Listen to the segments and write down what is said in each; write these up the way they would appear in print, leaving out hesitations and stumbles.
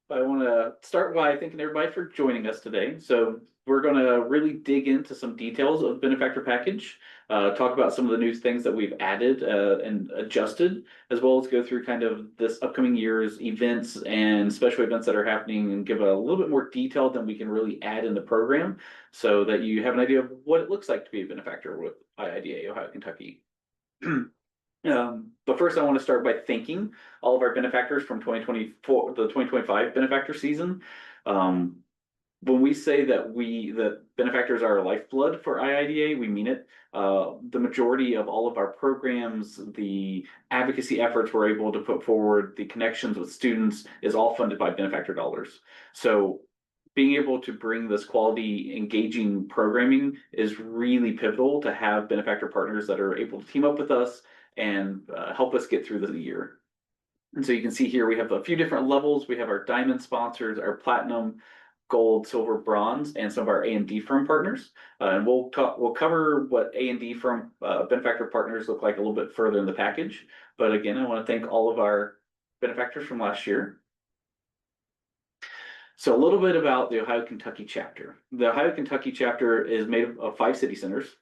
I want to start by thanking everybody for joining us today. So we're going to really dig into some details of Benefactor package, talk about some of the new things that we've added and adjusted, as well as go through kind of this upcoming year's events and special events that are happening and give a little bit more detail than we can really add in the program so that you have an idea of what it looks like to be a benefactor with IIDA, Ohio, Kentucky. But first, I want to start by thanking all of our benefactors from 2024, the 2025 benefactor season. Um, when we say that benefactors are our lifeblood for IIDA, we mean it. The majority of all of our programs, the advocacy efforts we're able to put forward, the connections with students is all funded by benefactor dollars. So being able to bring this quality, engaging programming is really pivotal to have benefactor partners that are able to team up with us and help us get through the year. And so you can see here we have a few different levels. We have our diamond sponsors, our platinum, gold, silver, bronze, and some of our A&D firm partners. And we'll cover what A&D firm benefactor partners look like a little bit further in the package. But again, I want to thank all of our benefactors from last year. So a little bit about the Ohio Kentucky chapter. The Ohio Kentucky chapter is made of 5 city centers.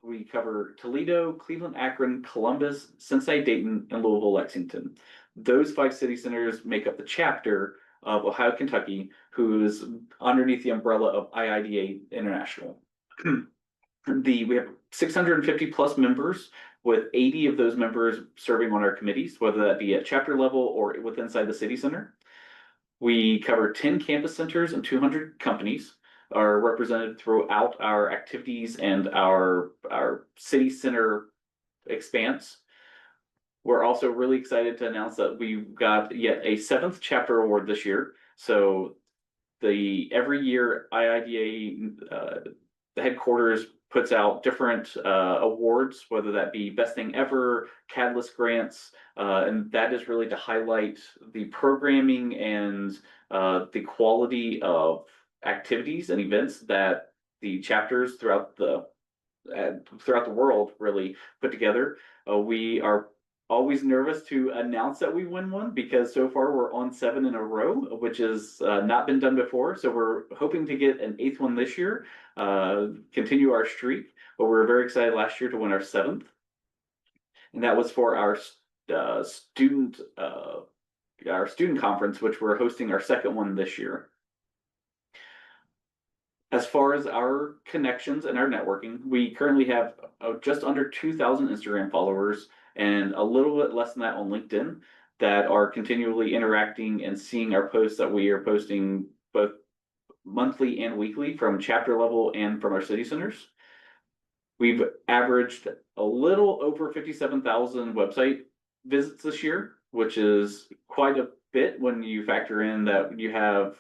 We cover Toledo, Cleveland, Akron, Columbus, Cincinnati, Dayton, and Louisville, Lexington. Those 5 city centers make up the chapter of Ohio Kentucky, who is underneath the umbrella of IIDA International. We have 650 plus members, with 80 of those members serving on our committees, whether that be at chapter level or within inside the city center. We cover 10 campus centers and 200 companies are represented throughout our activities and our city center expanse. We're also really excited to announce that we've got yet a 7th chapter award this year. So every year IIDA, the headquarters puts out different awards, whether that be best thing ever, catalyst grants, and that is really to highlight the programming and the quality of activities and events that the chapters throughout the world really put together. We are always nervous to announce that we win one because so far we're on 7 in a row, which has not been done before. So we're hoping to get an 8th one this year, continue our streak. But we were very excited last year to win our 7th, and that was for our student conference, which we're hosting our 2nd one this year. As far as our connections and our networking, we currently have just under 2,000 Instagram followers and a little bit less than that on LinkedIn that are continually interacting and seeing our posts that we are posting both monthly and weekly from chapter level and from our city centers. We've averaged a little over 57,000 website visits this year, which is quite a bit when you factor in that you have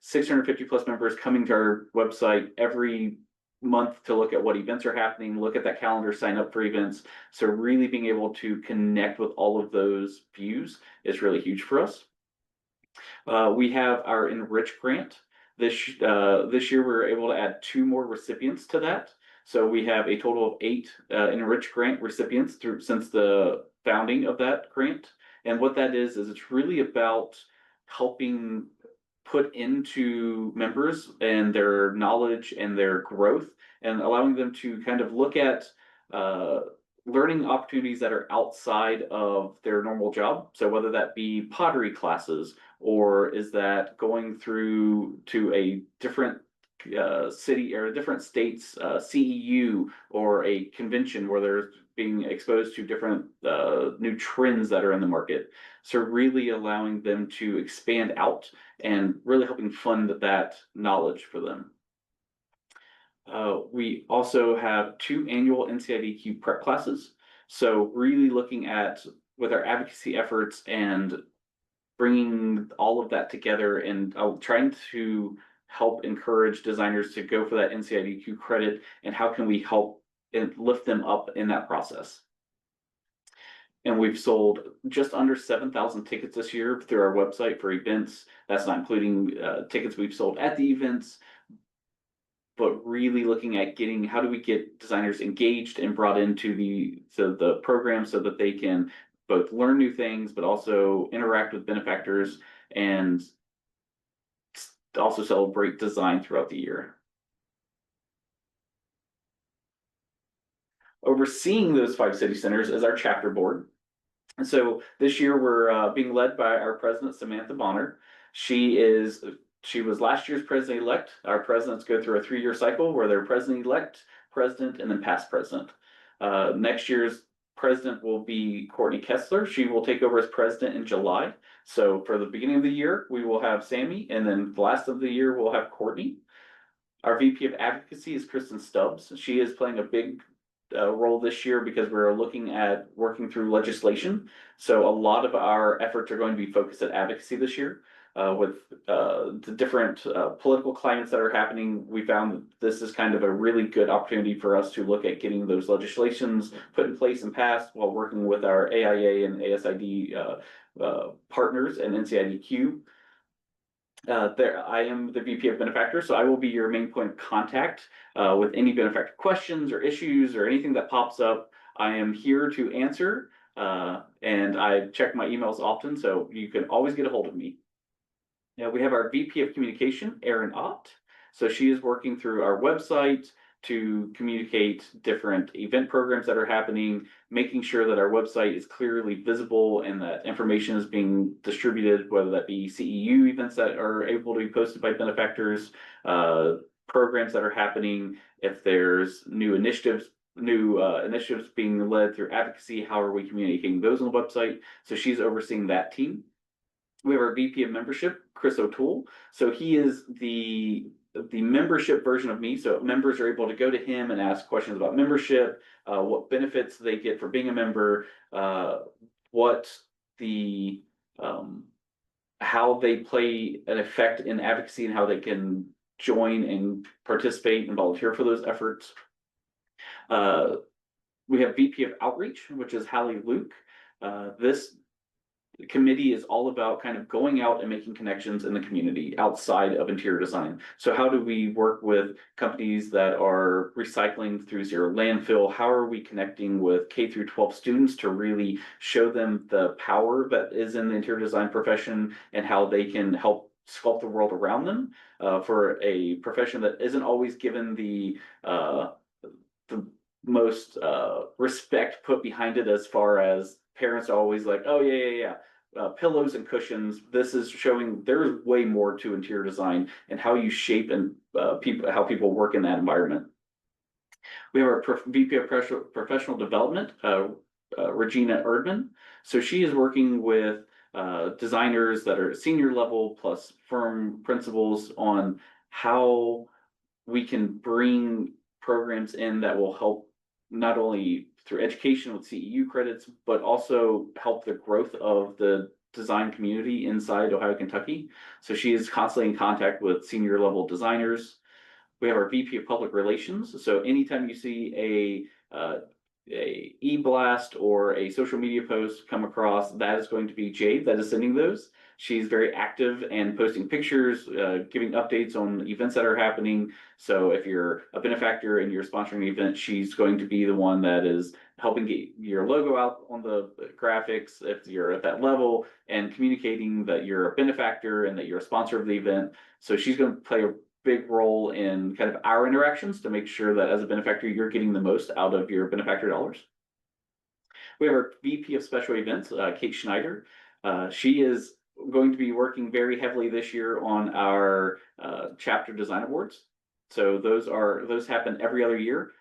650 plus members coming to our website every month to look at what events are happening, look at that calendar, sign up for events. So really being able to connect with all of those views is really huge for us. We have our Enrich grant. This year we were able to add 2 more recipients to that. So we have a total of 8 Enrich grant recipients since the founding of that grant. And what that is it's really about helping put into members and their knowledge and their growth and allowing them to kind of look at learning opportunities that are outside of their normal job. So whether that be pottery classes, or is that going through to a different city or a different state's CEU or a convention where they're being exposed to different new trends that are in the market. So really allowing them to expand out and really helping fund that knowledge for them. We also have 2 annual NCIDQ prep classes. So really looking at with our advocacy efforts and bringing all of that together and trying to help encourage designers to go for that NCIDQ credit and how can we help and lift them up in that process. And we've sold just under 7,000 tickets this year through our website for events. That's not including tickets we've sold at the events, but really looking at how do we get designers engaged and brought into the program so that they can both learn new things, but also interact with benefactors and also celebrate design throughout the year. Overseeing those 5 city centers is our chapter board. And so this year we're being led by our president, Samantha Bonner. She was last year's president-elect. Our presidents go through a 3-year cycle where they're president-elect, president, and then past president. Next year's president will be Courtney Kessler. She will take over as president in July. So for the beginning of the year, we will have Sammy, and then the last of the year, we'll have Courtney. Our VP of Advocacy is Kristen Stubbs. She is playing a big role this year because we're looking at working through legislation. So a lot of our efforts are going to be focused at advocacy this year. With the different political climates that are happening, we found that this is kind of a really good opportunity for us to look at getting those legislations put in place and passed while working with our AIA and ASID partners and NCIDQ. I am the VP of Benefactor, so I will be your main point of contact with any benefactor questions or issues or anything that pops up. I am here to answer, and I check my emails often, so you can always get a hold of me. Now we have our VP of Communication, Erin Ott. So she is working through our website to communicate different event programs that are happening, making sure that our website is clearly visible and that information is being distributed, whether that be CEU events that are able to be posted by benefactors, programs that are happening, if there's new initiatives being led through advocacy, how are we communicating those on the website? So she's overseeing that team. We have our VP of Membership, Chris O'Toole. So he is the membership version of me. So members are able to go to him and ask questions about membership, what benefits they get for being a member, what the how they play an effect in advocacy and how they can join and participate and volunteer for those efforts. We have VP of Outreach, which is Hallie Luke. This committee is all about kind of going out and making connections in the community outside of interior design. So how do we work with companies that are recycling through zero landfill? How are we connecting with K through 12 students to really show them the power that is in the interior design profession and how they can help sculpt the world around them for a profession that isn't always given the most respect put behind it, as far as parents are always like, oh yeah. Pillows and cushions. This is showing there's way more to interior design and how you shape and how people work in that environment. We have our VP of Professional Development, Regina Erdman. So she is working with designers that are at senior level plus firm principals on how we can bring programs in that will help not only through education with CEU credits, but also help the growth of the design community inside Ohio, Kentucky. So she is constantly in contact with senior level designers. We have our VP of Public Relations. So anytime you see a e-blast or a social media post come across, that is going to be Jade that is sending those. She's very active and posting pictures, giving updates on events that are happening. So if you're a benefactor and you're sponsoring an event, she's going to be the one that is helping get your logo out on the graphics if you're at that level, and communicating that you're a benefactor and that you're a sponsor of the event. So she's going to play a big role in kind of our interactions to make sure that as a benefactor, you're getting the most out of your benefactor dollars. We have our VP of Special Events, Kate Schneider. She is going to be working very heavily this year on our chapter design awards. So those happen every other year.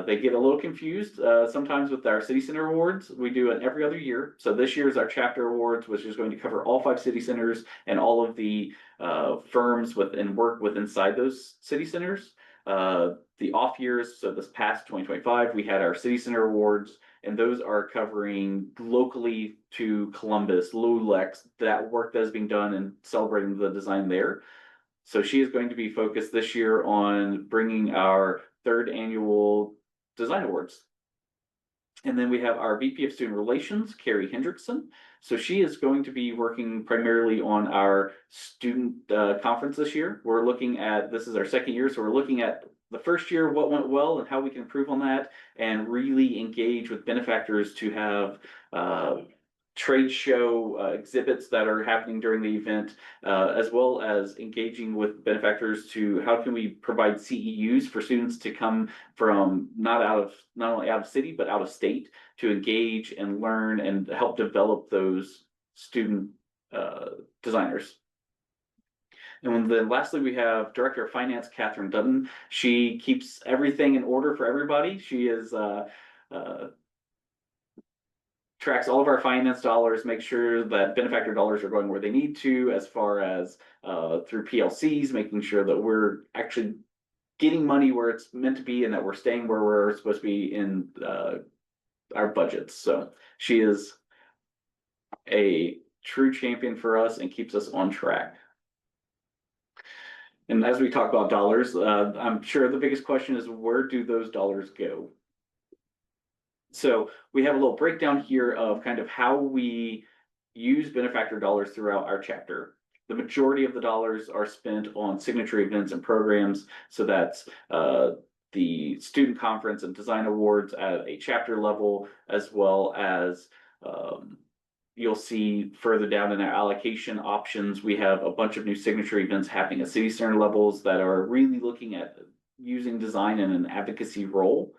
They get a little confused sometimes with our city center awards. We do it every other year. So this year is our chapter awards, which is going to cover all 5 city centers and all of the firms and work with inside those city centers. The off years, so this past 2025, we had our city center awards, and those are covering locally to Columbus, LULEX, that work that is being done and celebrating the design there. So she is going to be focused this year on bringing our 3rd annual design awards. And then we have our VP of Student Relations, Carrie Hendrickson. So she is going to be working primarily on our student conference this year. We're looking at, this is our 2nd year, so we're looking at the first year, what went well and how we can improve on that, and really engage with benefactors to have trade show exhibits that are happening during the event, as well as engaging with benefactors to how can we provide CEUs for students to come from not only out of city, but out of state to engage and learn and help develop those student designers. And then lastly, we have Director of Finance, Catherine Dutton. She keeps everything in order for everybody. She is tracks all of our finance dollars, make sure that benefactor dollars are going where they need to, as far as through PLCs, making sure that we're actually getting money where it's meant to be and that we're staying where we're supposed to be in our budgets. So she is a true champion for us and keeps us on track. And as we talk about dollars, I'm sure the biggest question is, where do those dollars go? So we have a little breakdown here of kind of how we use benefactor dollars throughout our chapter. The majority of the dollars are spent on signature events and programs. So that's the student conference and design awards at a chapter level, as well as you'll see further down in our allocation options, we have a bunch of new signature events happening at city center levels that are really looking at using design in an advocacy role,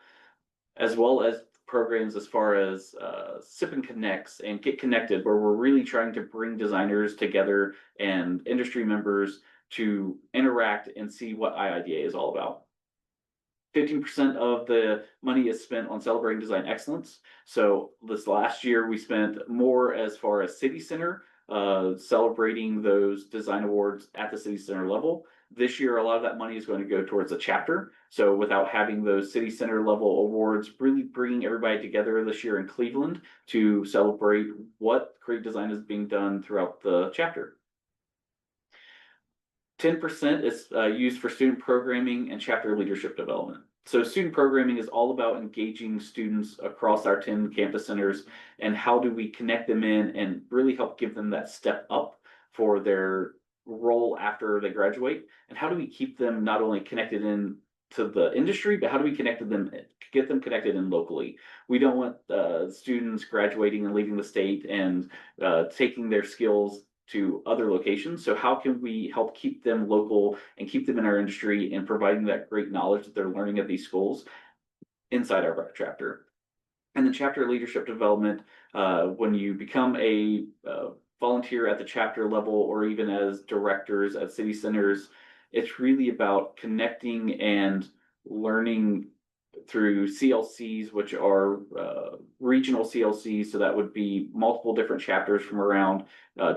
as well as programs as far as SIP and Connects and Get Connected, where we're really trying to bring designers together and industry members to interact and see what IIDA is all about. 15% of the money is spent on celebrating design excellence. So this last year we spent more as far as city center, celebrating those design awards at the city center level. This year, a lot of that money is going to go towards a chapter. So without having those city center level awards, really bringing everybody together this year in Cleveland to celebrate what great design is being done throughout the chapter. 10% is used for student programming and chapter leadership development. So student programming is all about engaging students across our 10 campus centers and how do we connect them in and really help give them that step up for their role after they graduate, and how do we keep them not only connected in to the industry, but how do we get them connected in locally. We don't want students graduating and leaving the state and taking their skills to other locations. So how can we help keep them local and keep them in our industry and providing that great knowledge that they're learning at these schools inside our chapter? And then chapter leadership development, when you become a volunteer at the chapter level or even as directors at city centers, it's really about connecting and learning through CLCs, which are regional CLCs. So that would be multiple different chapters from around,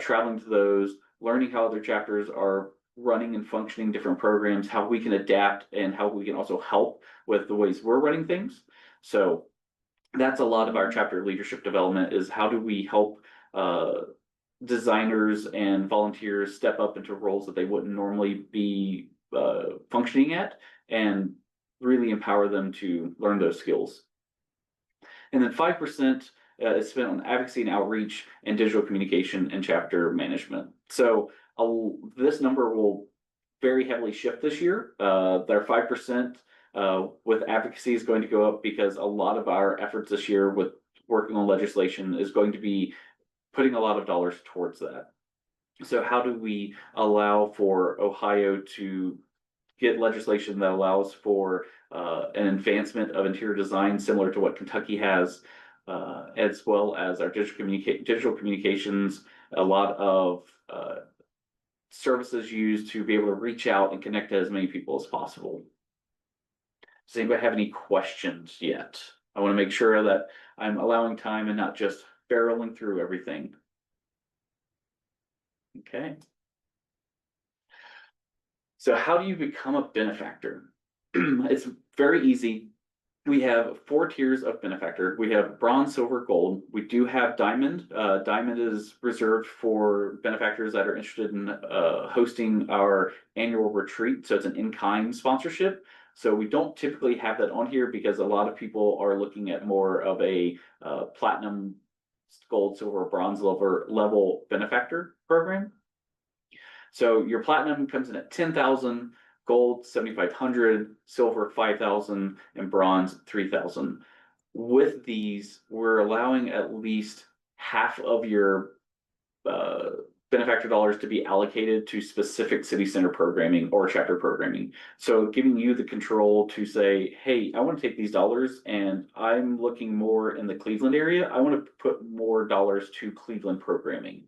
traveling to those, learning how other chapters are running and functioning different programs, how we can adapt and how we can also help with the ways we're running things. So that's a lot of our chapter leadership development, is how do we help designers and volunteers step up into roles that they wouldn't normally be functioning at, and really empower them to learn those skills. And then 5% is spent on advocacy and outreach and digital communication and chapter management. So this number will very heavily shift this year. Their 5% with advocacy is going to go up because a lot of our efforts this year with working on legislation is going to be putting a lot of dollars towards that. So how do we allow for Ohio to get legislation that allows for an advancement of interior design similar to what Kentucky has, as well as our digital communications, a lot of services used to be able to reach out and connect to as many people as possible. Does anybody have any questions yet? I want to make sure that I'm allowing time and not just barreling through everything. Okay. So how do you become a benefactor? It's very easy. We have 4 tiers of benefactor. We have bronze, silver, gold. We do have diamond. Diamond is reserved for benefactors that are interested in hosting our annual retreat. So it's an in-kind sponsorship. So we don't typically have that on here because a lot of people are looking at more of a platinum, gold, silver, bronze level benefactor program. So your platinum comes in at 10,000, gold 7,500, silver 5,000, and bronze 3,000. With these, we're allowing at least half of your benefactor dollars to be allocated to specific city center programming or chapter programming. So giving you the control to say, hey, I want to take these dollars and I'm looking more in the Cleveland area. I want to put more dollars to Cleveland programming.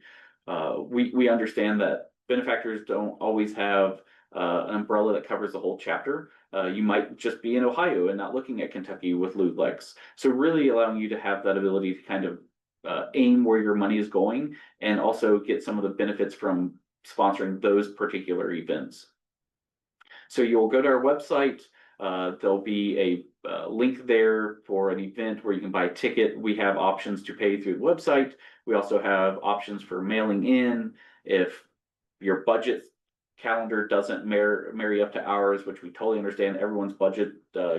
We understand that benefactors don't always have an umbrella that covers the whole chapter. You might just be in Ohio and not looking at Kentucky with LULEX. So really allowing you to have that ability to kind of aim where your money is going and also get some of the benefits from sponsoring those particular events. So you'll go to our website. There'll be a link there for an event where you can buy a ticket. We have options to pay through the website. We also have options for mailing in. If your budget calendar doesn't marry up to ours, which we totally understand. Everyone's budget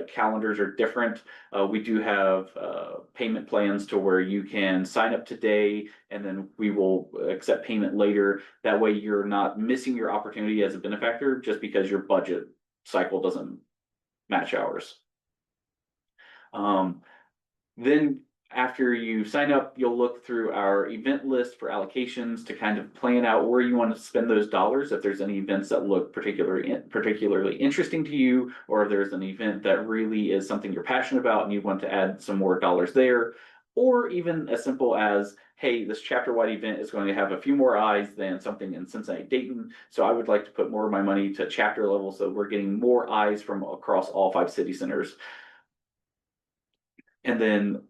calendars are different. We do have payment plans to where you can sign up today and then we will accept payment later. That way you're not missing your opportunity as a benefactor just because your budget cycle doesn't match ours. Then after you sign up, you'll look through our event list for allocations to kind of plan out where you want to spend those dollars. If there's any events that look particularly interesting to you, or if there's an event that really is something you're passionate about and you want to add some more dollars there, or even as simple as, hey, this chapter-wide event is going to have a few more eyes than something in Cincinnati, Dayton. So I would like to put more of my money to chapter level so we're getting more eyes from across all 5 city centers. And then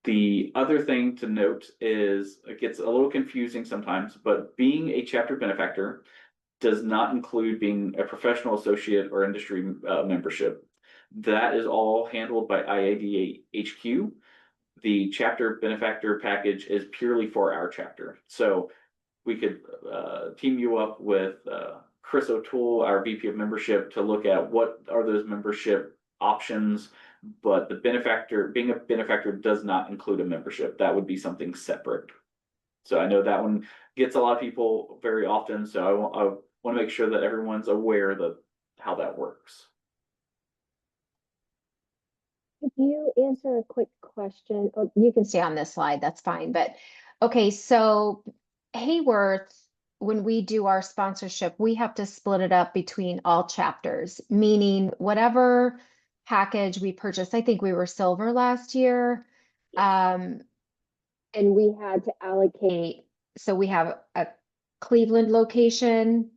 the other thing to note is it gets a little confusing sometimes, but being a chapter benefactor does not include being a professional associate or industry membership. That is all handled by IADA HQ. The chapter benefactor package is purely for our chapter. So we could team you up with Chris O'Toole, our VP of membership, to look at what are those membership options. But the benefactor, being a benefactor does not include a membership. That would be something separate. So I know that one gets a lot of people very often. So I want to make sure that everyone's aware of how that works. Could you answer a quick question? Oh, you can stay on this slide, that's fine. But okay, so Hayworth, when we do our sponsorship, we have to split it up between all chapters, meaning whatever package we purchased. I think we were silver last year. And we had to allocate. So we have a Cleveland location,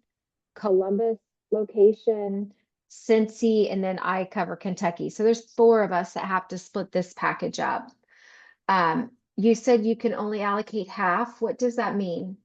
Columbus location, Cincy, and then I cover Kentucky. So there's 4 of us that have to split this package up. You said you can only allocate half. What does that mean?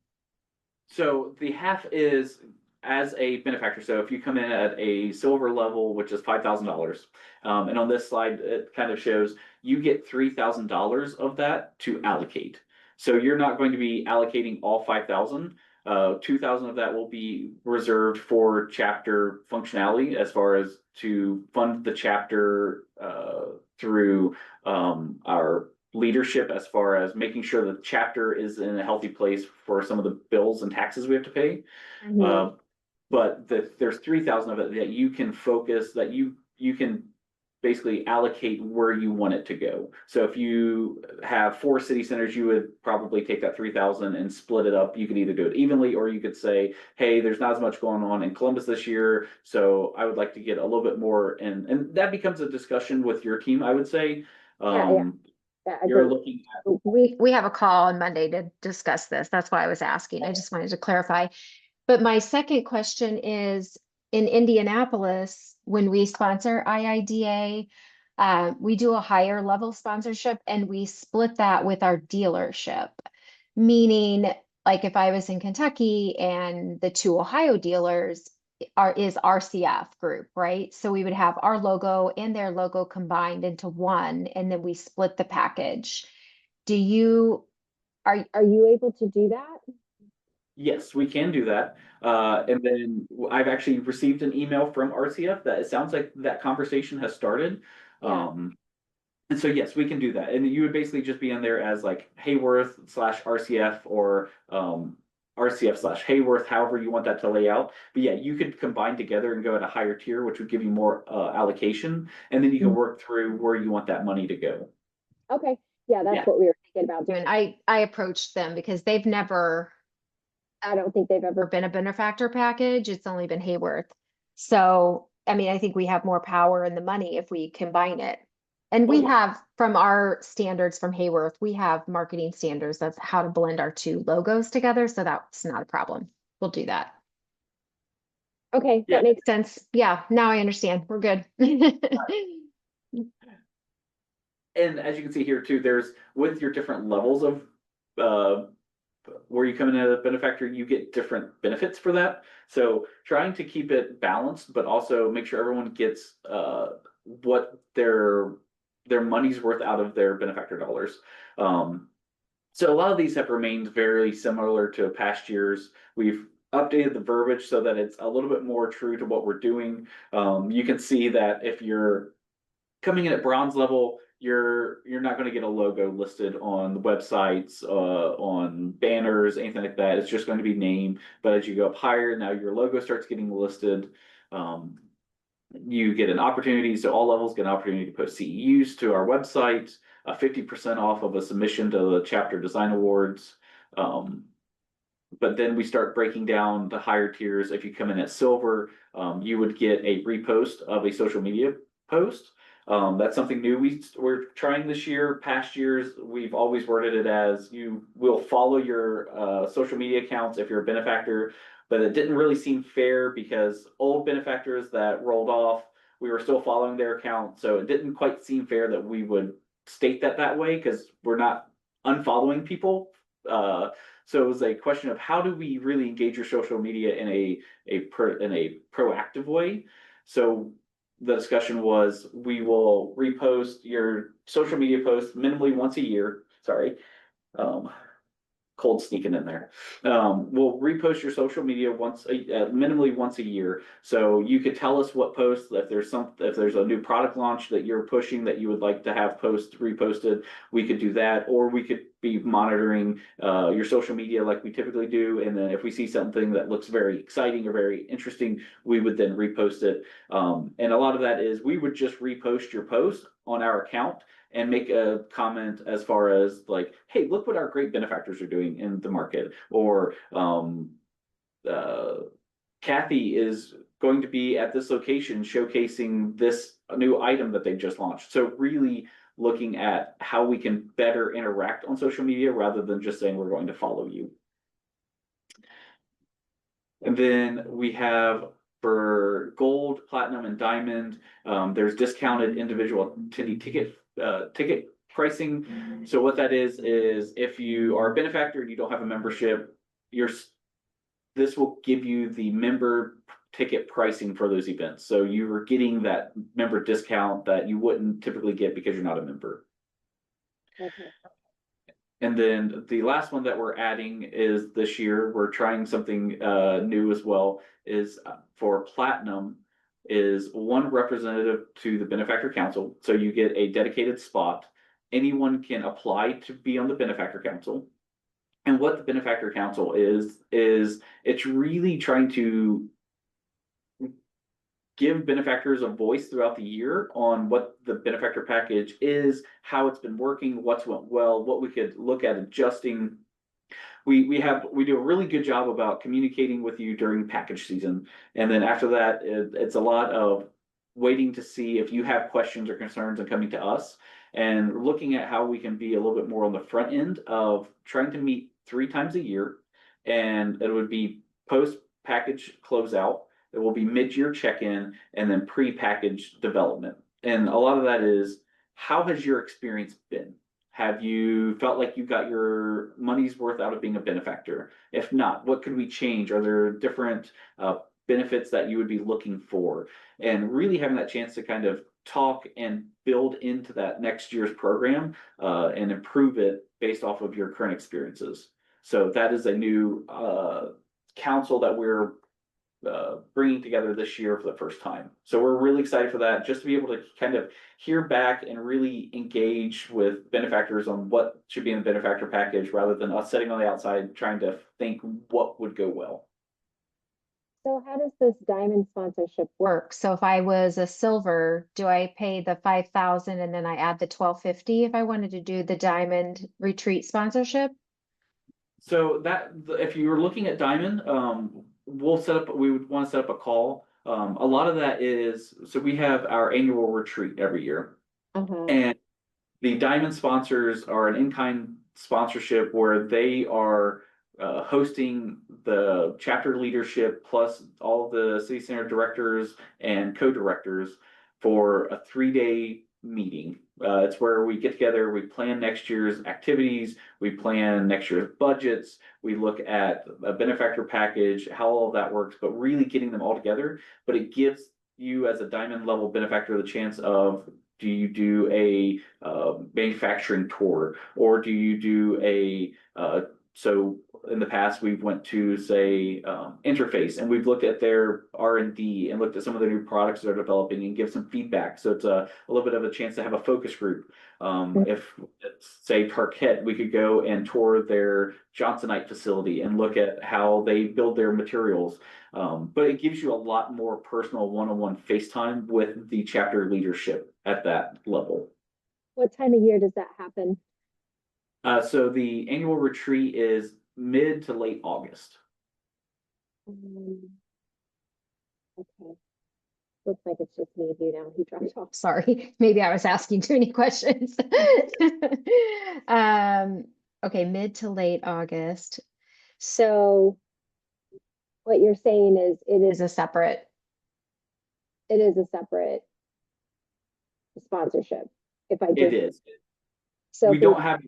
So the half is as a benefactor. So if you come in at a silver level, which is $5,000, and on this slide it kind of shows you get $3,000 of that to allocate. So you're not going to be allocating all 5,000. 2,000 of that will be reserved for chapter functionality, as far as to fund the chapter through our leadership, as far as making sure the chapter is in a healthy place for some of the bills and taxes we have to pay. But there's 3,000 of it that you can focus, that you can basically allocate where you want it to go. So if you have 4 city centers, you would probably take that 3,000 and split it up. You could either do it evenly, or you could say, hey, there's not as much going on in Columbus this year, so I would like to get a little bit more. And that becomes a discussion with your team, I would say. Yeah, you're looking at, we have a call on Monday to discuss this. That's why I was asking. I just wanted to clarify. But my second question is, in Indianapolis, when we sponsor IIDA, we do a higher level sponsorship and we split that with our dealership. Meaning, like if I was in Kentucky and the 2 Ohio dealers is RCF group, right? So we would have our logo and their logo combined into one, and then we split the package. Are you able to do that? yes, we can do that. And then I've actually received an email from RCF that it sounds like that conversation has started. Yeah. And so, yes, we can do that. And you would basically just be in there as like Hayworth / RCF, or RCF / Hayworth, however you want that to lay out. But yeah, you could combine together and go at a higher tier, which would give you more allocation. And then you can work through where you want that money to go. Okay. Yeah, Yeah. that's what we were thinking about doing. I approached them because I don't think they've ever been a benefactor package. It's only been Hayworth. So, I mean, I think we have more power in the money if we combine it. And Oh we yeah. have, from our standards from Hayworth, we have marketing standards of how to blend our two logos together. So that's not a problem. We'll do that. Okay, Yeah. that makes sense. Yeah, now I understand. We're good. And as you can see here too, there's with your different levels of uh, where you come in as a benefactor, you get different benefits for that. So trying to keep it balanced, but also make sure everyone gets what their money's worth out of their benefactor dollars. Um, so a lot of these have remained very similar to past years. We've updated the verbiage so that it's a little bit more true to what we're doing. You can see that if you're coming in at bronze level, you're not going to get a logo listed on the websites, on banners, anything like that. It's just going to be name. But as you go up higher, now your logo starts getting listed. Um, you get an opportunity, so all levels get an opportunity to post CEUs to our website, 50% off of a submission to the Chapter Design Awards. Um, but then we start breaking down the higher tiers. If you come in at silver, you would get a repost of a social media post. That's something new we're trying this year. Past years, we've always worded it as you will follow your social media accounts if you're a benefactor, but it didn't really seem fair because old benefactors that rolled off, we were still following their account, so it didn't quite seem fair that we would state that way because we're not unfollowing people. So it was a question of how do we really engage your social media in a proactive way. So the discussion was we will repost your social media posts minimally once a year. Sorry. Um, Cold sneaking in there. We'll repost your social media minimally once a year. So you could tell us what posts, if there's a new product launch that you're pushing that you would like to have reposted, we could do that, or we could be monitoring your social media like we typically do. And then if we see something that looks very exciting or very interesting, we would then repost it. And a lot of that is we would just repost your post on our account and make a comment as far as like, hey, look what our great benefactors are doing in the market, or uh, Kathy is going to be at this location showcasing this new item that they just launched. So really looking at how we can better interact on social media rather than just saying we're going to follow you. And then we have for gold, platinum, and diamond, there's discounted individual ticket pricing. So what that is if you are a benefactor and you don't have a membership, this will give you the member ticket pricing for those events. So you are getting that member discount that you wouldn't typically get because you're not a member. Okay. And then the last one that we're adding is this year, we're trying something new as well, is for platinum is one representative to the benefactor council. So you get a dedicated spot. Anyone can apply to be on the benefactor council. And what the benefactor council is it's really trying to give benefactors a voice throughout the year on what the benefactor package is, how it's been working, what's went well, what we could look at adjusting. We do a really good job about communicating with you during package season, and then after that, it's a lot of waiting to see if you have questions or concerns and coming to us and looking at how we can be a little bit more on the front end of trying to meet 3 times a year, and it would be post package closeout. It will be mid-year check-in and then pre-package development. And a lot of that is how has your experience been? Have you felt like you got your money's worth out of being a benefactor? If not, what could we change? Are there different benefits that you would be looking for? And really having that chance to kind of talk and build into that next year's program and improve it based off of your current experiences. So that is a new council that we're bringing together this year for the first time. So we're really excited for that, just to be able to kind of hear back and really engage with benefactors on what should be in the benefactor package rather than us sitting on the outside trying to think what would go well. So how does this diamond sponsorship work? So if I was a silver, do I pay the 5,000 and then I add the 1,250 if I wanted to do the diamond retreat sponsorship? So if you were looking at Diamond, we would want to set up a call. A lot of that is, so we have our annual retreat every year. Uh-huh. And the Diamond sponsors are an in-kind sponsorship where they are hosting the chapter leadership plus all the city center directors and co-directors for a 3-day meeting. It's where we get together, we plan next year's activities, we plan next year's budgets, we look at a benefactor package, how all of that works, but really getting them all together. But it gives you as a diamond level benefactor the chance of, do you do a manufacturing tour, or do you do a so in the past we've went to say Interface, and we've looked at their R&D and looked at some of the new products they're developing and give some feedback. So it's a little bit of a chance to have a focus group. If it's say Tarkett, we could go and tour their Johnsonite facility and look at how they build their materials. But it gives you a lot more personal one-on-one FaceTime with the chapter leadership at that level. What time of year does that happen? So the annual retreat is mid to late August. Um, okay. Looks like it's just me and you now. He dropped off. Sorry. Maybe I was asking too many questions. Um, okay, mid to late August. So what you're saying is it is a separate sponsorship. If I It just, is. so We if we, don't have,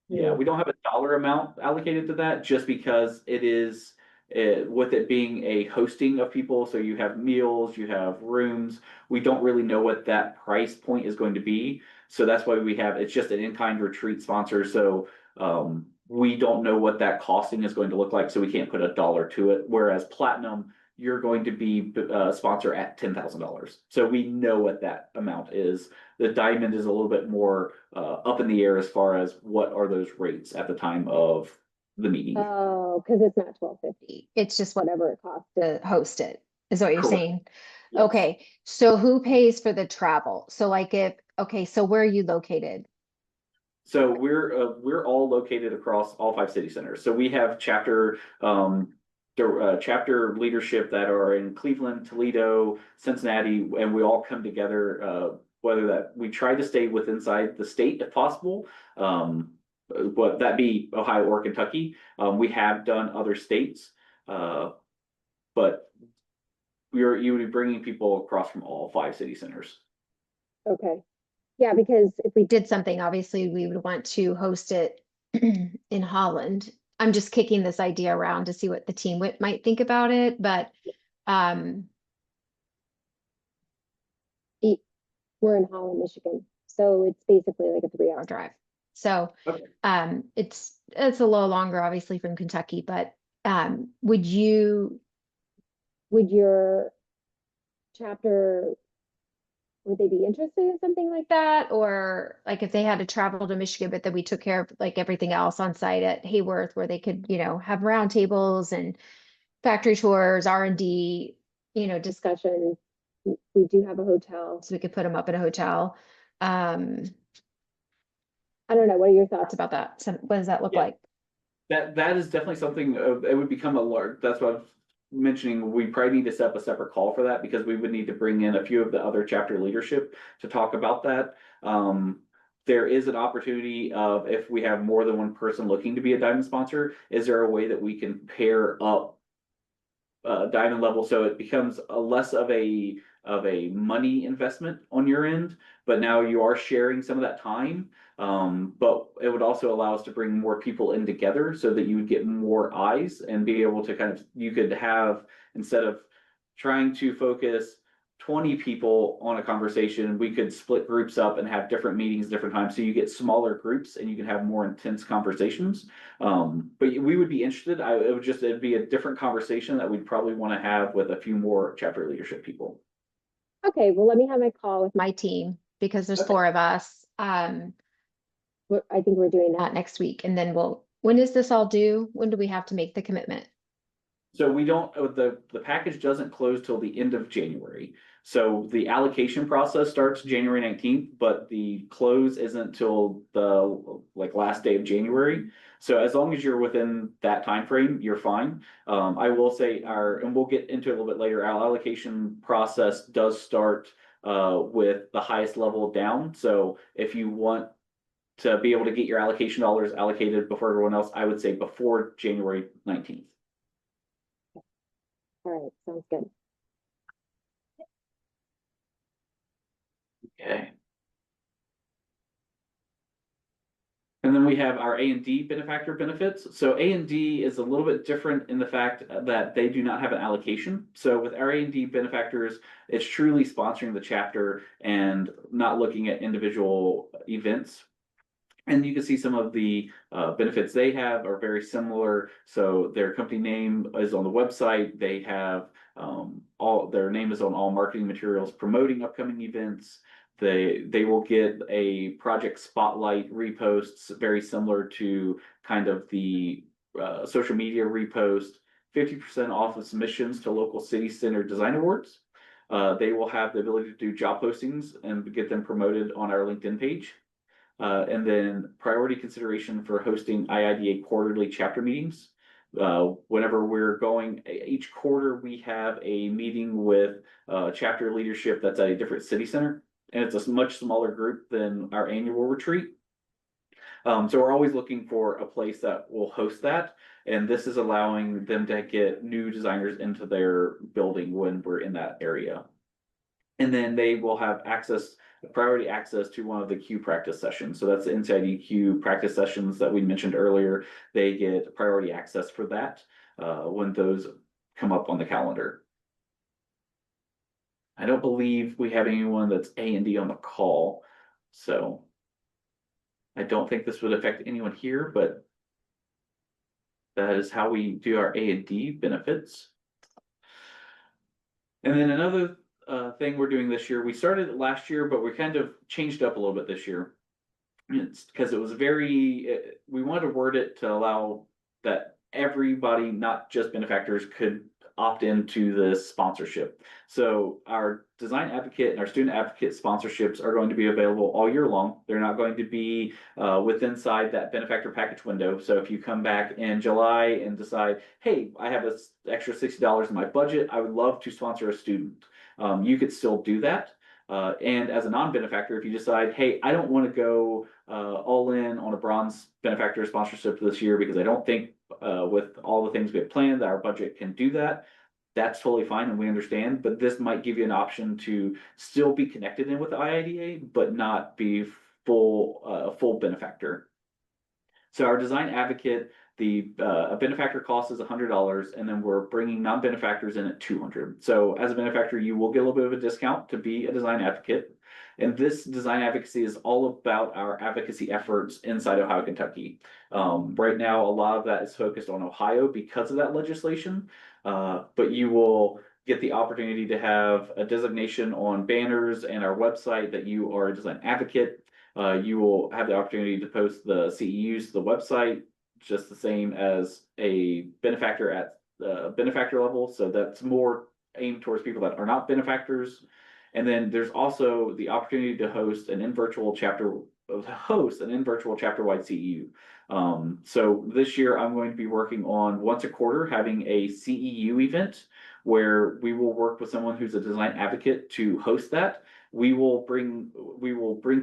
yeah, we don't have a dollar amount allocated to that just because it is, with it being a hosting of people. So you have meals, you have rooms. We don't really know what that price point is going to be. So that's why it's just an in-kind retreat sponsor. So we don't know what that costing is going to look like. So we can't put a dollar to it. Whereas Platinum, you're going to be sponsor at $10,000. So we know what that amount is. The Diamond is a little bit more up in the air as far as what are those rates at the time of the meeting. oh, because it's not 1,250. It's just whatever it costs to host it, is what you're Correct. saying. Yes. Okay, so who pays for the travel? So like okay, so where are you located? So we're all located across all 5 city centers. So we have chapter leadership that are in Cleveland, Toledo, Cincinnati, and we all come together. Whether that we try to stay within inside the state if possible, but that be Ohio or Kentucky. We have done other states, but you would be bringing people across from all 5 city centers. Okay. Yeah, because if we did something, obviously we would want to host it in Holland. I'm just kicking this idea around to see what the team might think about it, but um e- we're in Holland, Michigan. So it's basically like a 3-hour drive. So Okay. it's a little longer obviously from Kentucky, but would your chapter, would they be interested in something like that? Or like if they had to travel to Michigan, but then we took care of like everything else on site at Hayworth where they could, have roundtables and factory tours, R&D, discussions. We do have a hotel, so we could put them up in a hotel. Um, I don't know. What are your thoughts about that? What does that look Yeah. like? That is definitely something, it would become a large, that's what I'm mentioning. We probably need to set up a separate call for that because we would need to bring in a few of the other chapter leadership to talk about that. There is an opportunity of, if we have more than one person looking to be a diamond sponsor, is there a way that we can pair up diamond level, so it becomes a less of a money investment on your end, but now you are sharing some of that time. But it would also allow us to bring more people in together so that you would get more eyes and be able to you could have, instead of trying to focus 20 people on a conversation, we could split groups up and have different meetings different times, so you get smaller groups and you can have more intense conversations. But we would be interested. It'd be a different conversation that we'd probably want to have with a few more chapter leadership people. Okay, well, let me have my call with my team because there's Okay. 4 of us. I think we're doing that next week, and then when is this all due? When do we have to make the commitment? So we don't, the package doesn't close till the end of January. So the allocation process starts January 19th, but the close isn't till the like last day of January. So as long as you're within that time frame, you're fine. I will say and we'll get into it a little bit later, our allocation process does start with the highest level down. So if you want to be able to get your allocation dollars allocated before everyone else, I would say before January 19th. All right, sounds good. Okay. And then we have our A and D benefactor benefits. So A and D is a little bit different in the fact that they do not have an allocation. So with our A and D benefactors, it's truly sponsoring the chapter and not looking at individual events. And you can see some of the benefits they have are very similar. So their company name is on the website. They have all their name is on all marketing materials promoting upcoming events. They will get a project spotlight reposts very similar to kind of the social media repost. 50% off of submissions to local city center design awards. They will have the ability to do job postings and get them promoted on our LinkedIn page. And then priority consideration for hosting IIDA quarterly chapter meetings. Whenever we're going, each quarter we have a meeting with chapter leadership that's at a different city center, and it's a much smaller group than our annual retreat. So we're always looking for a place that will host that, and this is allowing them to get new designers into their building when we're in that area. And then they will have priority access to one of the Q practice sessions. So that's the Inside EQ practice sessions that we mentioned earlier. They get priority access for that when those come up on the calendar. I don't believe we have anyone that's A and D on the call, so I don't think this would affect anyone here, but that is how we do our A and D benefits. And then another thing we're doing this year, we started it last year, but we kind of changed up a little bit this year. It's because it was we wanted to word it to allow that everybody, not just benefactors, could opt into this sponsorship. So our design advocate and our student advocate sponsorships are going to be available all year long. They're not going to be inside that benefactor package window. So if you come back in July and decide, hey, I have this extra $60 in my budget, I would love to sponsor a student. You could still do that. And as a non-benefactor, if you decide, hey, I don't want to go all in on a bronze benefactor sponsorship this year because I don't think with all the things we have planned that our budget can do that, that's totally fine and we understand. But this might give you an option to still be connected in with the IIDA, but not be full benefactor. So our design advocate, a benefactor cost is $100, and then we're bringing non-benefactors in at $200. So as a benefactor, you will get a little bit of a discount to be a design advocate. And this design advocacy is all about our advocacy efforts inside Ohio, Kentucky. Right now, a lot of that is focused on Ohio because of that legislation, but you will get the opportunity to have a designation on banners and our website that you are a design advocate. You will have the opportunity to post the CEUs to the website, just the same as a benefactor at the benefactor level. So that's more aimed towards people that are not benefactors. And then there's also the opportunity to host an in-virtual chapter-wide CEU. So this year I'm going to be working on once a quarter having a CEU event where we will work with someone who's a design advocate to host that. We will bring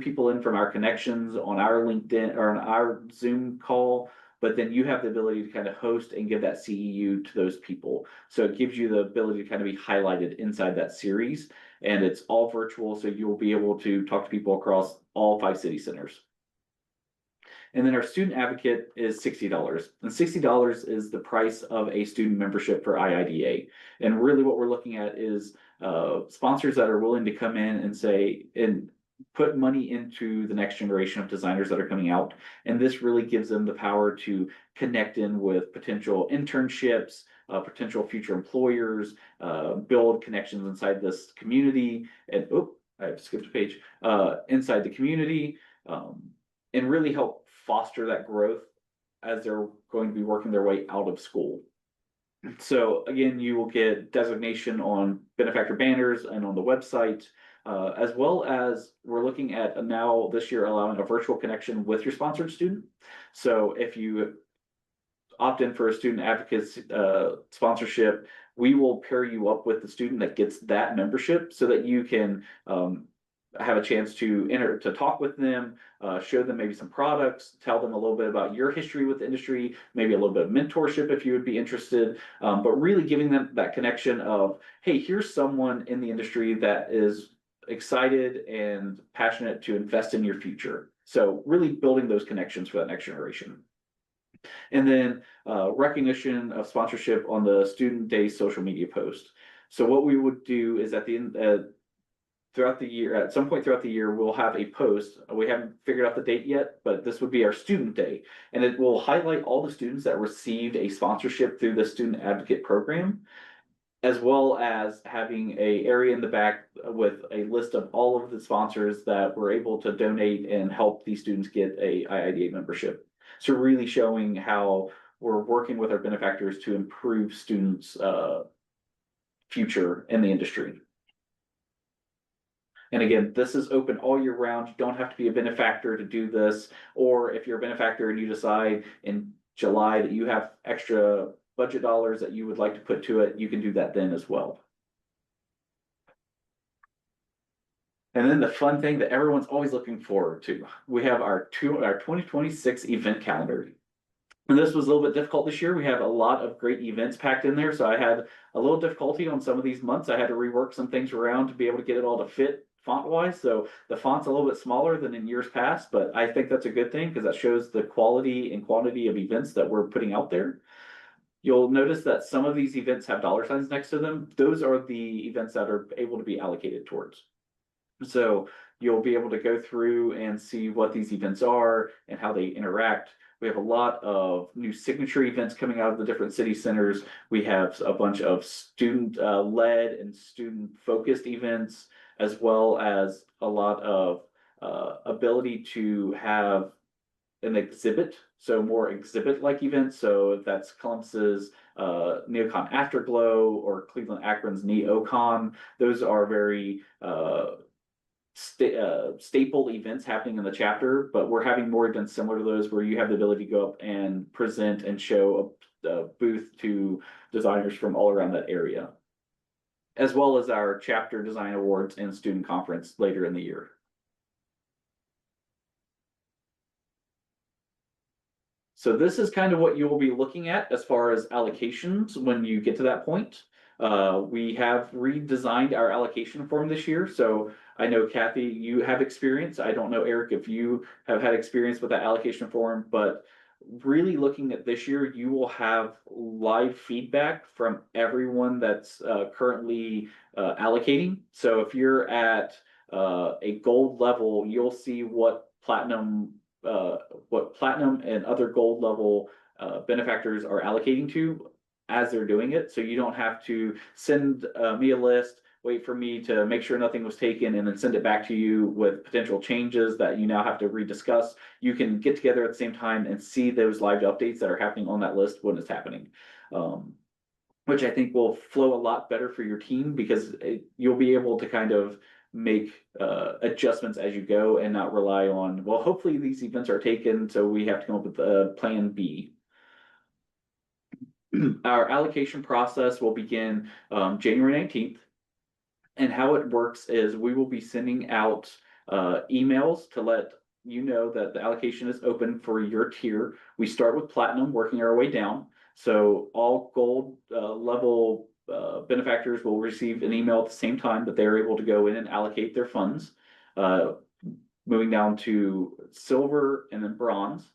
people in from our connections on our LinkedIn or on our Zoom call, but then you have the ability to kind of host and give that CEU to those people. So it gives you the ability to kind of be highlighted inside that series, and it's all virtual, so you'll be able to talk to people across all 5 city centers. And then our student advocate is $60. And $60 is the price of a student membership for IIDA. And really what we're looking at is sponsors that are willing to come in and say, and put money into the next generation of designers that are coming out. And this really gives them the power to connect in with potential internships, potential future employers, build connections inside this community. And I skipped a page. Inside the community, and really help foster that growth as they're going to be working their way out of school. So again, you will get designation on benefactor banners and on the website, as well as we're looking at now this year allowing a virtual connection with your sponsored student. So if you opt in for a student advocate sponsorship, we will pair you up with the student that gets that membership so that you can have a chance to enter to talk with them, show them maybe some products, tell them a little bit about your history with the industry, maybe a little bit of mentorship if you would be interested, but really giving them that connection of, hey, here's someone in the industry that is excited and passionate to invest in your future. So really building those connections for that next generation. And then recognition of sponsorship on the student day social media post. So what we would do is at the end, throughout the year, at some point throughout the year, we'll have a post. We haven't figured out the date yet, but this would be our student day. And it will highlight all the students that received a sponsorship through the student advocate program, as well as having a area in the back with a list of all of the sponsors that were able to donate and help these students get a IIDA membership. So really showing how we're working with our benefactors to improve students' future in the industry. And again, this is open all year round. You don't have to be a benefactor to do this. Or if you're a benefactor and you decide in July that you have extra budget dollars that you would like to put to it, you can do that then as well. And then the fun thing that everyone's always looking forward to, we have our 2026 event calendar. And this was a little bit difficult this year. We have a lot of great events packed in there. So I had a little difficulty on some of these months. I had to rework some things around to be able to get it all to fit font wise. So the font's a little bit smaller than in years past, but I think that's a good thing because that shows the quality and quantity of events that we're putting out there. You'll notice that some of these events have dollar signs next to them. Those are the events that are able to be allocated towards. So you'll be able to go through and see what these events are and how they interact. We have a lot of new signature events coming out of the different city centers. We have a bunch of student led and student focused events, as well as a lot of ability to have an exhibit, so more exhibit-like events. So that's Columbus's Neocon Afterglow or Cleveland Akron's NeoCon. Those are very staple events happening in the chapter, but we're having more events similar to those where you have the ability to go up and present and show a booth to designers from all around that area, as well as our chapter design awards and student conference later in the year. So this is kind of what you will be looking at as far as allocations when you get to that point. We have redesigned our allocation form this year. So I know Kathy, you have experience. I don't know, Eric, if you have had experience with that allocation form, but really looking at this year, you will have live feedback from everyone that's currently allocating. So if you're at a gold level, you'll see what platinum and other gold level benefactors are allocating to as they're doing it. So you don't have to send me a list, wait for me to make sure nothing was taken, and then send it back to you with potential changes that you now have to rediscuss. You can get together at the same time and see those live updates that are happening on that list when it's happening. Which I think will flow a lot better for your team because you'll be able to kind of make adjustments as you go and not rely on, well, hopefully these events are taken, so we have to come up with a plan B. Our allocation process will begin January 19th. And how it works is we will be sending out emails to let you know that the allocation is open for your tier. We start with platinum, working our way down. So all gold level benefactors will receive an email at the same time that they're able to go in and allocate their funds. Moving down to silver and then bronze.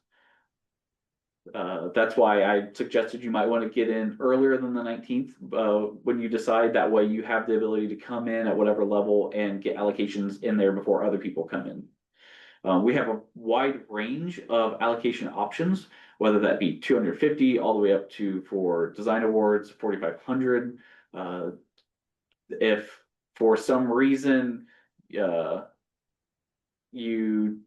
That's why I suggested you might want to get in earlier than the 19th when you decide. That way you have the ability to come in at whatever level and get allocations in there before other people come in. We have a wide range of allocation options, whether that be 250 all the way up to, for design awards, 4,500. If for some reason you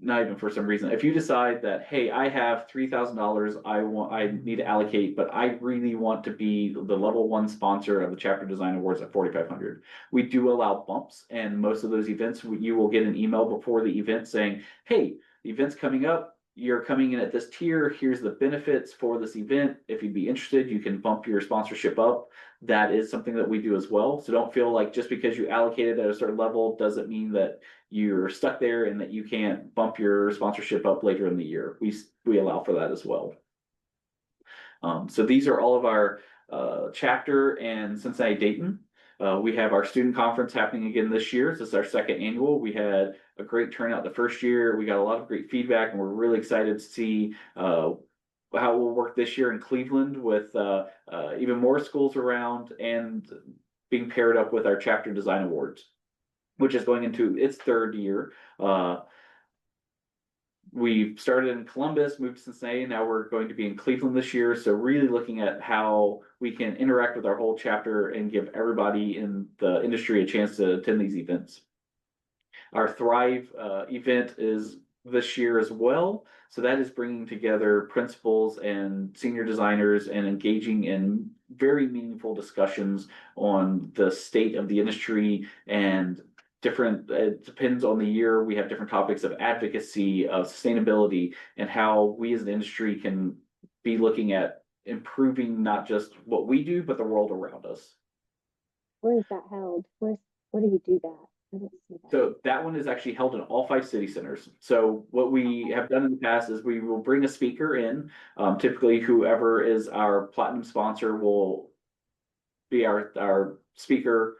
not even for some reason, if you decide that, hey, I have $3,000, I need to allocate, but I really want to be the level one sponsor of the Chapter Design Awards at 4,500. We do allow bumps, and most of those events, you will get an email before the event saying, hey, the event's coming up. You're coming in at this tier. Here's the benefits for this event. If you'd be interested, you can bump your sponsorship up. That is something that we do as well. So don't feel like just because you allocated at a certain level doesn't mean that you're stuck there and that you can't bump your sponsorship up later in the year. We allow for that as well. So these are all of our chapter and Cincinnati Dayton. We have our student conference happening again this year. This is our second annual. We had a great turnout the first year. We got a lot of great feedback, and we're really excited to see how it will work this year in Cleveland with even more schools around and being paired up with our Chapter Design Awards, which is going into its third year. We started in Columbus, moved to Cincinnati, and now we're going to be in Cleveland this year. So really looking at how we can interact with our whole chapter and give everybody in the industry a chance to attend these events. Our Thrive event is this year as well. So that is bringing together principals and senior designers and engaging in very meaningful discussions on the state of the industry and different, it depends on the year. We have different topics of advocacy, of sustainability, and how we as an industry can be looking at improving not just what we do, but the world around us. Where is that held? Where do you do that? I don't see that. So that one is actually held in all 5 city centers. So what we have done in the past is we will bring a speaker in. Typically, whoever is our platinum sponsor will be our speaker,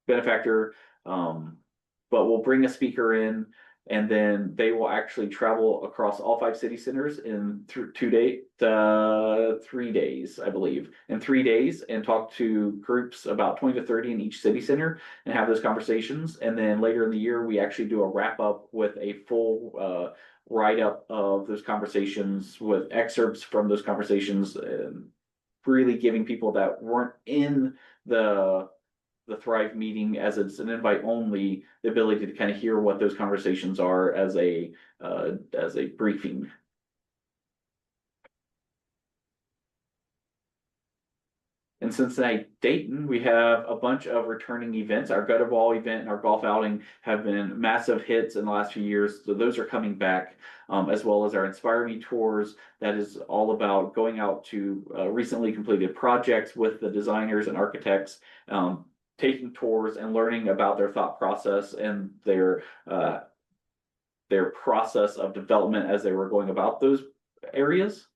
benefactor. But we'll bring a speaker in, and then they will actually travel across all 5 city centers in 3 days, I believe, in 3 days, and talk to groups about 20 to 30 in each city center and have those conversations. And then later in the year, we actually do a wrap up with a full write up of those conversations with excerpts from those conversations, and really giving people that weren't in the Thrive meeting, as it's an invite only, the ability to kind of hear what those conversations are as a briefing. In Cincinnati Dayton, we have a bunch of returning events. Our gutter ball event and our golf outing have been massive hits in the last few years, so those are coming back, as well as our Inspire Me tours. That is all about going out to recently completed projects with the designers and architects, taking tours and learning about their thought process and their process of development as they were going about those areas.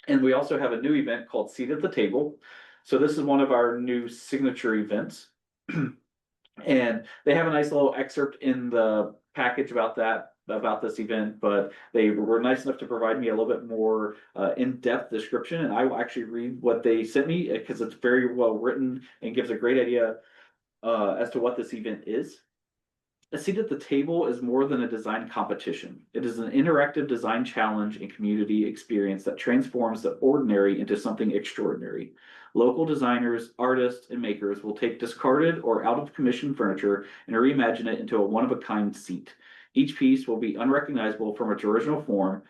And we also have a new event called Seat at the Table. So this is one of our new signature events. And they have a nice little excerpt in the package about this event, but they were nice enough to provide me a little bit more in-depth description, and I will actually read what they sent me because it's very well written and gives a great idea as to what this event is. A Seat at the Table is more than a design competition. It is an interactive design challenge and community experience that transforms the ordinary into something extraordinary. Local designers, artists, and makers will take discarded or out of commission furniture and reimagine it into a one-of-a-kind seat. Each piece will be unrecognizable from its original form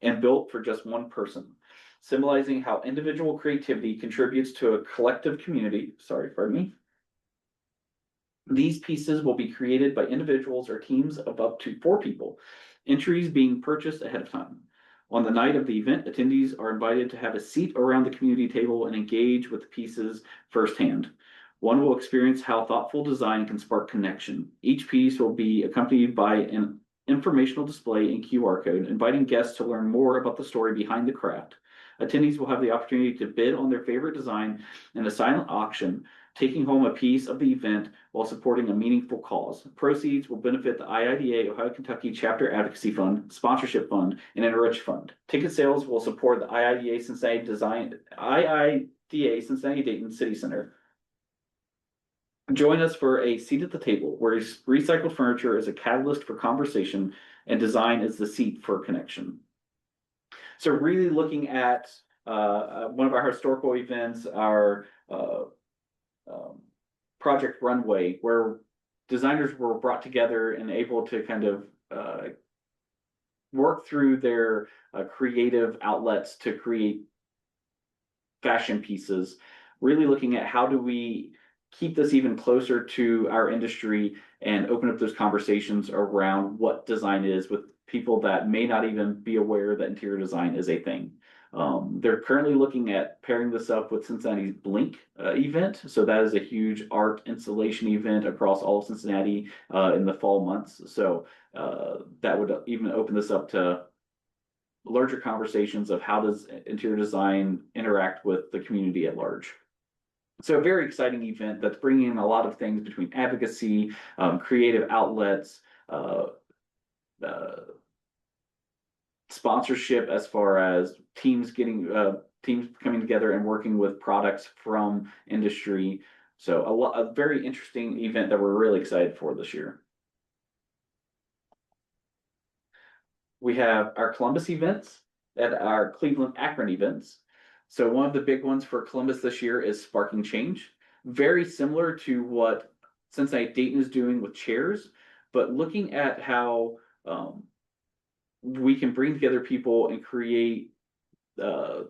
and built for just one person, symbolizing how individual creativity contributes to a collective community. Sorry, pardon me. These pieces will be created by individuals or teams of up to 4 people, entries being purchased ahead of time. On the night of the event, attendees are invited to have a seat around the community table and engage with the pieces firsthand. One will experience how thoughtful design can spark connection. Each piece will be accompanied by an informational display and QR code, inviting guests to learn more about the story behind the craft. Attendees will have the opportunity to bid on their favorite design in a silent auction, taking home a piece of the event while supporting a meaningful cause. Proceeds will benefit the IIDA Ohio Kentucky Chapter Advocacy Fund, Sponsorship Fund, and Enrich Fund. Ticket sales will support the IIDA Cincinnati Dayton City Center. Join us for a seat at the table, where recycled furniture is a catalyst for conversation and design is the seat for connection. So really looking at one of our historical events, our Project Runway, where designers were brought together and able to kind of work through their creative outlets to create fashion pieces, really looking at how do we keep this even closer to our industry and open up those conversations around what design is with people that may not even be aware that interior design is a thing. They're currently looking at pairing this up with Cincinnati's Blink event. So that is a huge art installation event across all of Cincinnati in the fall months. So that would even open this up to larger conversations of how does interior design interact with the community at large. So a very exciting event that's bringing in a lot of things between advocacy, creative outlets, uh, uh, sponsorship as far as teams coming together and working with products from industry. So a very interesting event that we're really excited for this year. We have our Columbus events and our Cleveland Akron events. So one of the big ones for Columbus this year is Sparking Change. Very similar to what Cincinnati Dayton is doing with chairs, but looking at how we can bring together people and create uh,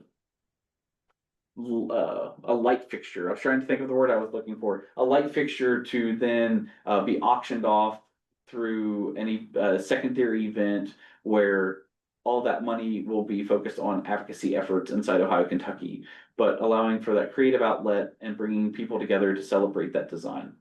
a light fixture. I was trying to think of the word I was looking for. A light fixture to then be auctioned off through any secondary event where all that money will be focused on advocacy efforts inside Ohio, Kentucky, but allowing for that creative outlet and bringing people together to celebrate that design.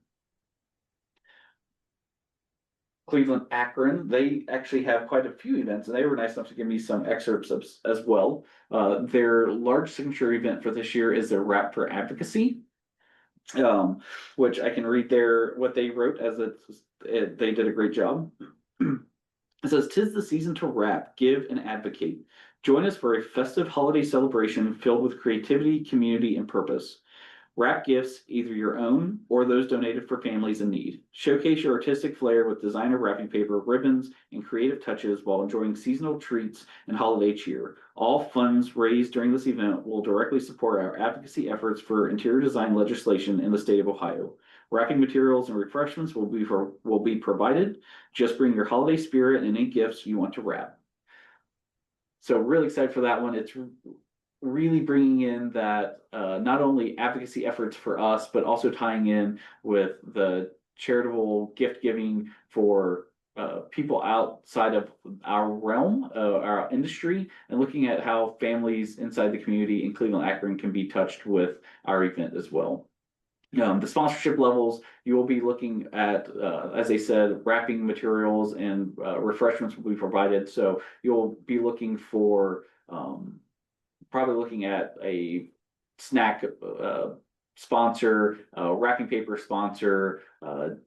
Cleveland Akron, they actually have quite a few events, and they were nice enough to give me some excerpts as well. Their large signature event for this year is their Rap for Advocacy, which I can read there what they wrote as they did a great job. It says, "'Tis the season to rap, give, and advocate. Join us for a festive holiday celebration filled with creativity, community, and purpose. Wrap gifts, either your own or those donated for families in need. Showcase your artistic flair with designer wrapping paper, ribbons, and creative touches while enjoying seasonal treats and holiday cheer. All funds raised during this event will directly support our advocacy efforts for interior design legislation in the state of Ohio. Wrapping materials and refreshments will be provided. Just bring your holiday spirit and any gifts you want to wrap." So really excited for that one. It's really bringing in that not only advocacy efforts for us, but also tying in with the charitable gift giving for people outside of our realm, our industry, and looking at how families inside the community in Cleveland Akron can be touched with our event as well. The sponsorship levels, you will be looking at, as I said, wrapping materials and refreshments will be provided. So you'll be looking for probably looking at a snack sponsor, wrapping paper sponsor,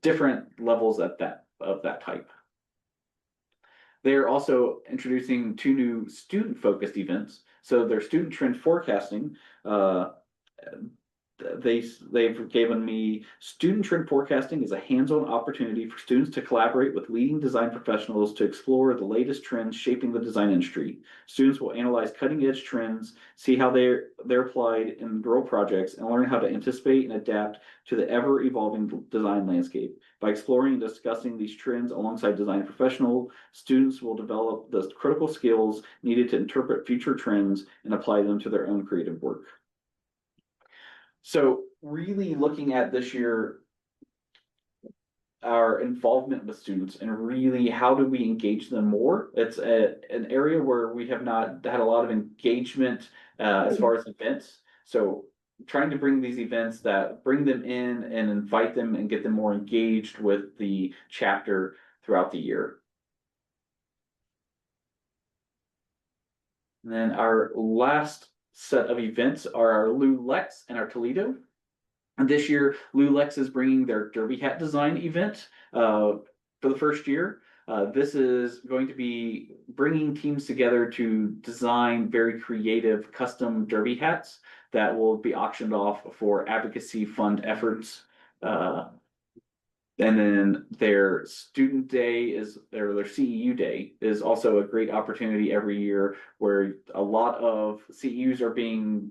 different levels of that type. They're also introducing 2 new student-focused events. So their student trend forecasting. They've given me student trend forecasting is a hands-on opportunity for students to collaborate with leading design professionals to explore the latest trends shaping the design industry. Students will analyze cutting-edge trends, see how they're applied in real projects, and learn how to anticipate and adapt to the ever-evolving design landscape. By exploring and discussing these trends alongside design professionals, students will develop the critical skills needed to interpret future trends and apply them to their own creative work. So really looking at this year, our involvement with students and really how do we engage them more? It's an area where we have not had a lot of engagement as far as events. So trying to bring these events that bring them in and invite them and get them more engaged with the chapter throughout the year. And then our last set of events are our Lou Lex and our Toledo. And this year, Lou Lex is bringing their derby hat design event for the first year. This is going to be bringing teams together to design very creative custom derby hats that will be auctioned off for advocacy fund efforts. And then their student day is their CEU day is also a great opportunity every year where a lot of CEUs are being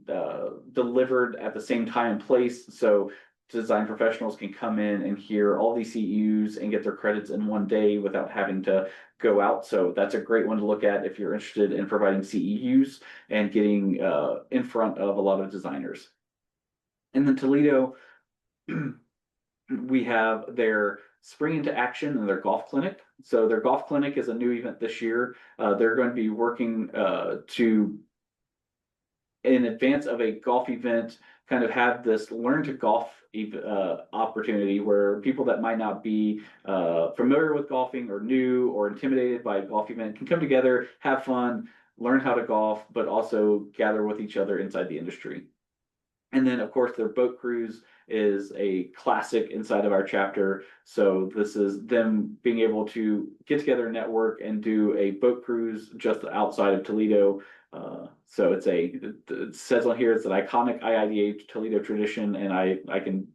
delivered at the same time and place. So design professionals can come in and hear all these CEUs and get their credits in one day without having to go out. So that's a great one to look at if you're interested in providing CEUs and getting in front of a lot of designers. And then Toledo, we have their Spring into Action and their golf clinic. So their golf clinic is a new event this year. They're going to be working to, in advance of a golf event, kind of have this learn to golf opportunity where people that might not be familiar with golfing or new or intimidated by a golf event can come together, have fun, learn how to golf, but also gather with each other inside the industry. And then, of course, their boat cruise is a classic inside of our chapter. So this is them being able to get together, network, and do a boat cruise just outside of Toledo. So it says on here it's an iconic IIDA Toledo tradition, and I can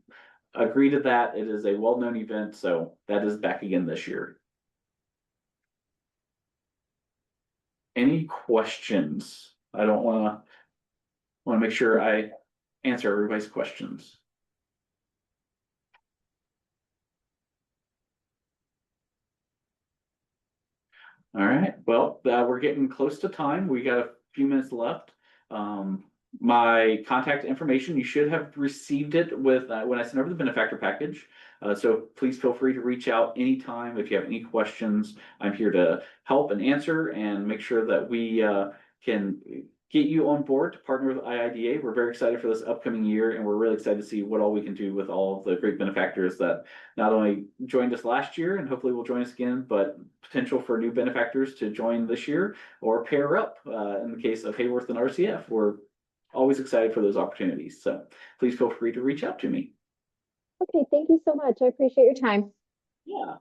agree to that. It is a well-known event, so that is back again this year. Any questions? I don't want to make sure I answer everybody's questions. All right, well, we're getting close to time. We got a few minutes left. My contact information, you should have received it with when I sent over the Benefactor package. So please feel free to reach out anytime if you have any questions. I'm here to help and answer and make sure that we can get you on board to partner with IIDA. We're very excited for this upcoming year, and we're really excited to see what all we can do with all of the great benefactors that not only joined us last year and hopefully will join us again, but potential for new benefactors to join this year or pair up in the case of Hayworth and RCF. We're always excited for those opportunities. So please feel free to reach out to me. Okay, thank you so much. I appreciate your time. Yeah.